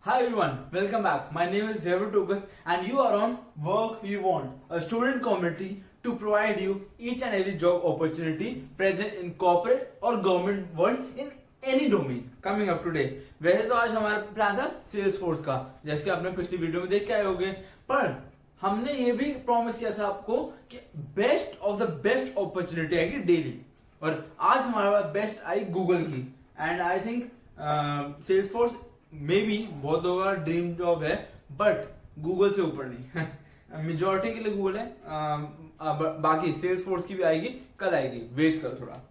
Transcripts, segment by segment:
Hi everyone, welcome back. My name is Devar Tokas and you are on Work You Want, a student community to provide you each and every job opportunity present in corporate or government world in any domain. Coming up today, वैसे तो आज हमारा plan था sales force का, जैसे कि आपने पिछली वीडियो में देख के आए होंगे, पर हमने ये भी प्रॉमिस किया था आपको कि best of the best opportunity आएगी डेली, और आज हमारे पास बेस्ट आई गूगल की। And I think Salesforce may be बहुत लोगों का ड्रीम जॉब है, बट गूगल से ऊपर नहीं। मेजोरिटी के लिए गूगल है, बाकी सेल्स फोर्स की भी आएगी, कल आएगी, वेट कर थोड़ा।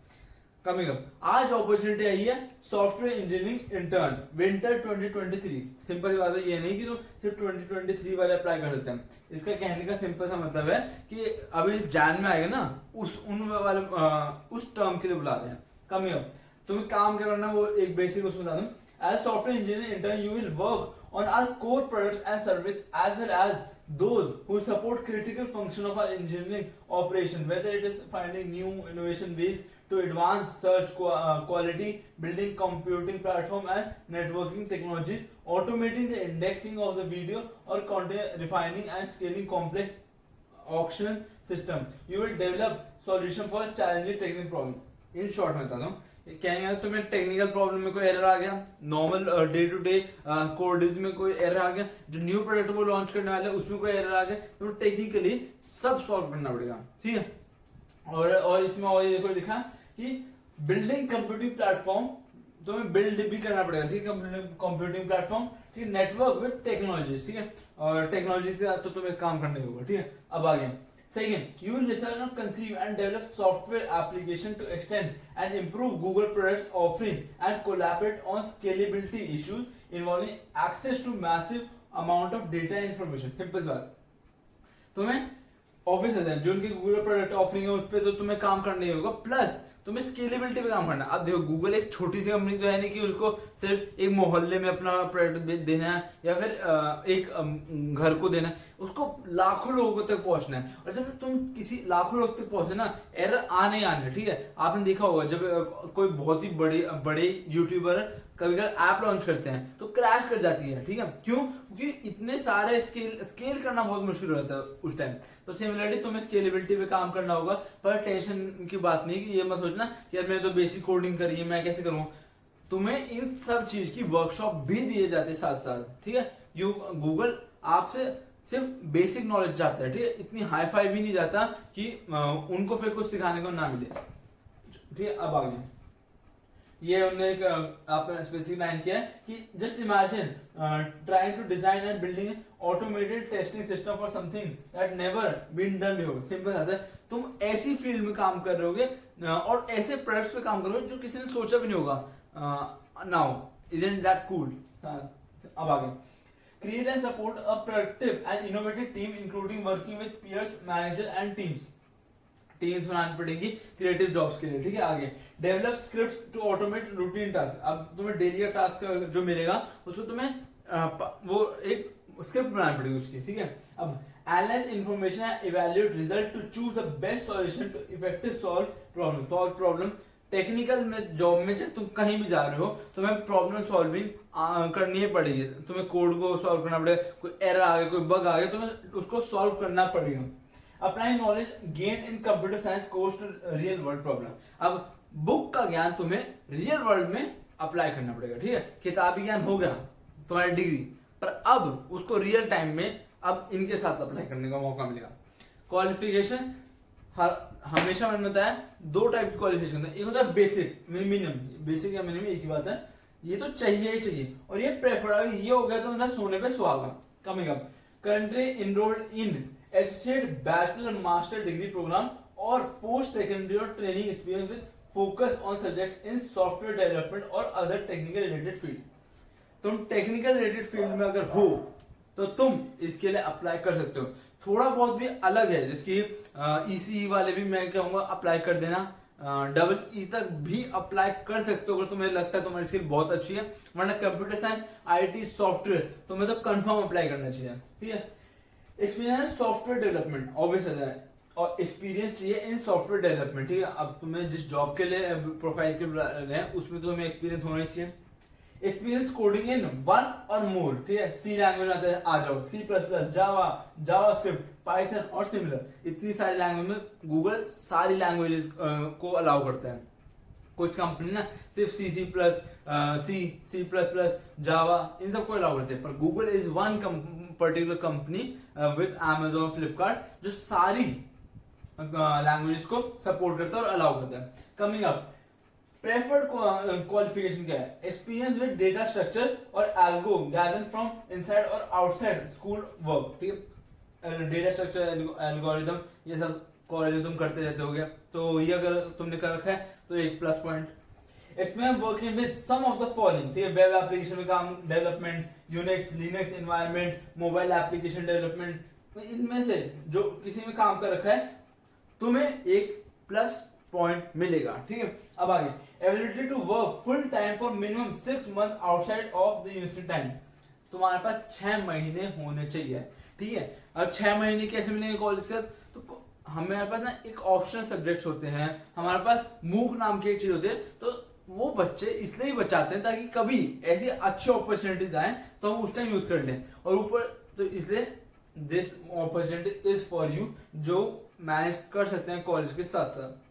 कमिंग अप, आज अपॉर्चुनिटी आई है software engineering intern winter 2023। Simple सी बात है, ये नहीं कि तो सिर्फ 2023 वाले अप्लाई कर सकते हैं। इसका कहने का सिंपल सा मतलब है कि अभी जैन में आएगा ना, उस टर्म के लिए बुला रहे हैं। कमिंग अप, तुम्हें काम क्या करना है वो एक बेसिक उसमें बता दूं। As software engineer intern, you will work on our core products and service as well as those who support critical function of our engineering operation, whether it is finding new innovation ways to advance search quality, building computing platform and networking technologies, automating the indexing of the video or content, refining and scaling complex auction system. You will develop solution for challenging technical problem. In short मैं बता दूं, कहेंगे तुम्हें technical problem में कोई error आ गया, normal day to day coding में कोई एरर आ गया, जो न्यू प्रोडक्ट वो लॉन्च करने वाले हैं उसमें कोई एरर आ गया, तो टेक्निकली सब सॉल्व करना पड़ेगा, ठीक है। और इसमें और ये देखो लिखा कि बिल्डिंग कंप्यूटिंग प्लेटफॉर्म, तुम्हें बिल्ड भी करना पड़ेगा, ठीक है, कंप्यूटिंग प्लेटफॉर्म, ठीक है, नेटवर्क विद टेक्नोलॉजी, ठीक है, और टेक्नोलॉजी से तो तुम्हें काम करना ही होगा, ठीक है। अब आगे second, you will research and conceive and develop software application to extend and improve Google products offering and collaborate on scalability issues involving access to massive amount of data and information. Simple बात, तुम्हें obvious है जो उनके Google product offering है उस पर तो तुम्हें काम करना ही होगा, प्लस तुम्हें स्केलेबिलिटी पे काम करना है। अब देखो गूगल एक छोटी सी कंपनी तो है नहीं कि उसको सिर्फ एक मोहल्ले में अपना प्रोडक्ट देना है या फिर एक घर को देना है, उसको लाखों लोगों तक पहुंचना है। और जब तुम किसी लाखों लोग तक पहुंचे ना, एरर आने ही आने, ठीक है। आपने देखा होगा जब कोई बहुत ही बड़े यूट्यूबर कभी कभी ऐप लॉन्च करते हैं तो क्रैश कर जाती है, ठीक है। क्यों? क्योंकि इतने सारे स्केल करना बहुत मुश्किल हो जाता है उस टाइम। तो सिमिलरली तुम्हें स्केलेबिलिटी पे काम करना होगा, पर टेंशन की बात नहीं कि ये मत सोचना कि यार मैंने तो बेसिक कोडिंग करी है, मैं कैसे करूँ। तुम्हें इन सब चीज की वर्कशॉप भी दिए जाते साथ साथ, ठीक है। गूगल आपसे सिर्फ बेसिक नॉलेज चाहता है, ठीक है, इतनी हाई फाई भी नहीं जाता कि उनको फिर कुछ सिखाने को ना मिले, ठीक है। अब आगे ये उन्होंने एक आपने स्पेसिफिक लाइन किया है कि just imagine trying to design and building automated testing system for something that never been done before. Simple आता है, तुम ऐसी फील्ड में काम कर रहे होगे और ऐसे प्रोडक्ट्स पे काम करोगे जो किसी ने सोचा भी नहीं होगा। Now isn't that cool. अब आगे, create and support a productive and innovative team including working with peers, manager and teams. Teams बनानी पड़ेगी क्रिएटिव जॉब्स के लिए, ठीक है। आगे, develop scripts to automate routine task. अब तुम्हें डेली का टास्क जो मिलेगा उसको तुम्हें वो एक स्क्रिप्ट बनानी पड़ेगी उसकी, ठीक है। अब analyse information and evaluate result to choose the best solution to effective solve problem. Technical में जॉब में जब तुम कहीं भी जा रहे हो तुम्हें प्रॉब्लम सॉल्विंग करनी ही पड़ेगी, तुम्हें कोड को सॉल्व करना पड़ेगा, कोई एरर आ गया, कोई बग आ गया, तुम्हें उसको सॉल्व करना पड़ेगा। Apply knowledge gain in computer science course to real world problem. अब बुक का ज्ञान तुम्हें रियल वर्ल्ड में अप्लाई करना पड़ेगा, ठीक है। किताबी ज्ञान हो गया तुम्हारी डिग्री, पर अब उसको रियल टाइम में अब इनके साथ अप्लाई करने का मौका मिलेगा। क्वालिफिकेशन, हमेशा मैंने बताया दो टाइप की क्वालिफिकेशन है, एक होता है बेसिक, मिनिमम। बेसिक या मिनिमम एक ही बात है, ये तो चाहिए ही चाहिए, और ये प्रेफर्ड, ये हो गया तो मतलब सोने पे सुहागा। Coming up, currently enrolled in associate bachelor master degree programme और पोस्ट सेकेंडरी और training experience with focus on subject in software development और अदर टेक्निकल रिलेटेड फील्ड। तुम टेक्निकल रिलेटेड फील्ड में अगर हो तो तुम इसके लिए अप्लाई कर सकते हो। थोड़ा बहुत भी अलग है, जिसकी ईसीई वाले भी मैं कहूंगा अप्लाई कर देना, डबल ई तक भी अप्लाई कर सकते हो अगर तुम्हें लगता है तुम्हारी स्किल बहुत अच्छी है। वरना कंप्यूटर साइंस, आईटी, सॉफ्टवेयर तुम्हें तो कंफर्म अप्लाई करना चाहिए, ठीक है। एक्सपीरियंस सॉफ्टवेयर डेवलपमेंट ऑब्वियस है, और एक्सपीरियंस चाहिए इन सॉफ्टवेयर डेवलपमेंट, ठीक है। अब तुम्हें जिस जॉब के लिए प्रोफाइल के लिए उसमें तो तुम्हें एक्सपीरियंस होना चाहिए। एक्सपीरियंस कोडिंग इन वन और मोर, ठीक है, सी लैंग्वेज आते हैं, आ जाओ, सी प्लस प्लस, जावा, जावास्क्रिप्ट, पाइथन और सिमिलर, इतनी सारी लैंग्वेज में गूगल सारी लैंग्वेजेस को अलाउ करता है। कुछ कंपनी ना सिर्फ C plus C plus plus, Java, इन सबको अलाउ करते हैं, पर Google is one particular company with Amazon, Flipkart जो सारी लैंग्वेजेस को सपोर्ट करता है और अलाउ करता है। कमिंग अप, प्रेफर्ड क्वालिफिकेशन क्या है? एक्सपीरियंस विद डेटा स्ट्रक्चर और एल्गो गैदर फ्रॉम इनसाइड और आउटसाइड स्कूल वर्क, ठीक है, डेटा स्ट्रक्चर, एल्गोरिथम, ये सब कॉलेज में तुम करते रहते होगे, तो ये अगर तुमने कर रखा है तो एक plus point. Experience working with some of the following, ठीक है, वेब एप्लीकेशन में काम, development, Unix Linux environment, mobile application development, तो इनमें से जो किसी में काम कर रखा है तुम्हें एक प्लस पॉइंट मिलेगा, ठीक है। अब आगे, ability to work full time for minimum 6 month outside of the university time, तुम्हारे पास 6 महीने होने चाहिए, ठीक है। अब 6 महीने कैसे मिलेंगे कॉलेज का? तो हमारे पास ना एक ऑप्शनल सब्जेक्ट्स होते हैं, हमारे पास मूक नाम की एक चीज होती है, तो वो बच्चे इसलिए बचाते हैं ताकि कभी ऐसी अच्छी अपॉर्चुनिटीज आए तो हम उस टाइम यूज कर लें, और ऊपर तो इसलिए this opportunity is for you, जो मैनेज कर सकते हैं कॉलेज के साथ साथ।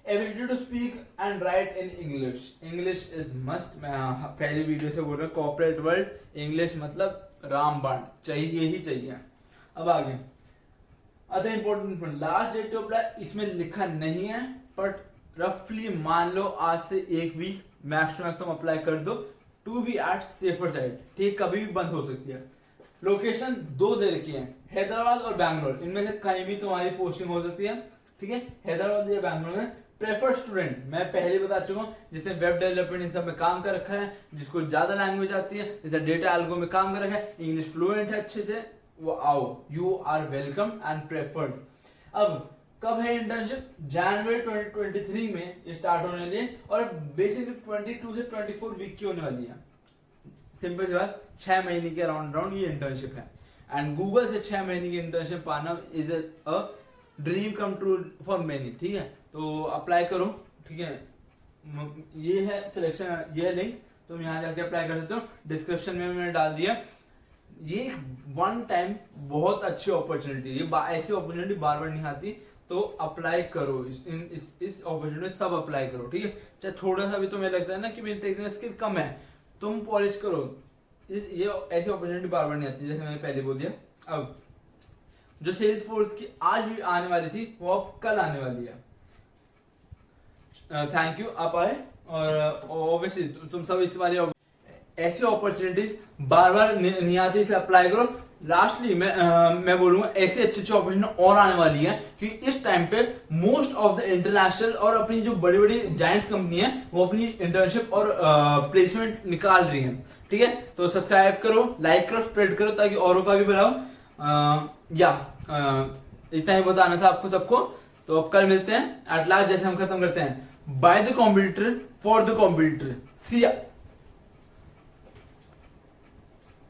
Ability to speak and write in English, English is must, मैं पहली वीडियो से बोल रहा हूँ, कॉर्पोरेट वर्ल्ड इंग्लिश मतलब रामबाण, चाहिए ही चाहिए। अब आगे, other important, last date to apply इसमें लिखा नहीं है, बट रफली मान लो आज से एक वीक मैक्स टू मैक्स तुम अप्लाई कर दो, to be at safer side, ठीक, कभी भी बंद हो सकती है। लोकेशन 2 दे रखी है, हैदराबाद और बैंगलोर, इनमें से कहीं भी तुम्हारी पोस्टिंग हो सकती है, ठीक है, हैदराबाद या बैंगलोर में। प्रेफर्ड स्टूडेंट, मैं पहले बता चुका हूँ, जिसने वेब डेवलपमेंट इन सब में काम कर रखा है, जिसको ज्यादा लैंग्वेज आती है, जैसे डेटा एल्गो में काम कर रखा है, इंग्लिश फ्लुएंट है अच्छे से, वो आओ, you are welcome and preferred. अब कब है इंटर्नशिप? जनवरी 2023 में स्टार्ट होने वाली है, और बेसिकली 22 से 24 वीक की होने वाली है। सिंपल सी बात, 6 महीने के राउंड ये इंटर्नशिप है, एंड गूगल से 6 महीने की इंटर्नशिप पाना is a dream come true for many, ठीक है। तो अप्लाई करो, ठीक है, ये है सिलेक्शन, ये है लिंक, तुम यहाँ जाके अप्लाई कर सकते हो, डिस्क्रिप्शन में मैंने डाल दिया। ये वन टाइम बहुत अच्छी अपॉर्चुनिटी, ये ऐसी अपॉर्चुनिटी बार बार नहीं आती, तो अप्लाई करो, इस अपॉर्चुनिटी में सब अप्लाई करो, ठीक है। चाहे थोड़ा सा भी तुम्हें लगता है ना कि मेरी टेक्निकल स्किल कम है, तुम पॉलिश करो, ये ऐसी अपॉर्चुनिटी बार बार नहीं आती, जैसे मैंने पहले बोल दिया। अब जो सेल्स फोर्स की आज भी आने वाली थी वो अब कल आने वाली है। थैंक यू, आप आए, और ऑब्वियसली तुम सब इस वाली ऐसी अपॉर्चुनिटीज बार बार नहीं आती, इसलिए अप्लाई करो। लास्टली मैं बोलूंगा ऐसी अच्छी अच्छी अपॉर्चुनिटी और आने वाली है, क्योंकि इस टाइम पे मोस्ट ऑफ द इंटरनेशनल और अपनी जो बड़ी बड़ी जायंट्स कंपनी है वो अपनी इंटर्नशिप और प्लेसमेंट निकाल रही है, ठीक है। तो सब्सक्राइब करो, लाइक करो, स्प्रेड करो, ताकि औरों का भी बढ़ाओ। इतना ही बताना था आपको सबको। तो अब कल मिलते हैं एट लास्ट, जैसे हम खत्म करते हैं, by the competitor for the competitor, सी या।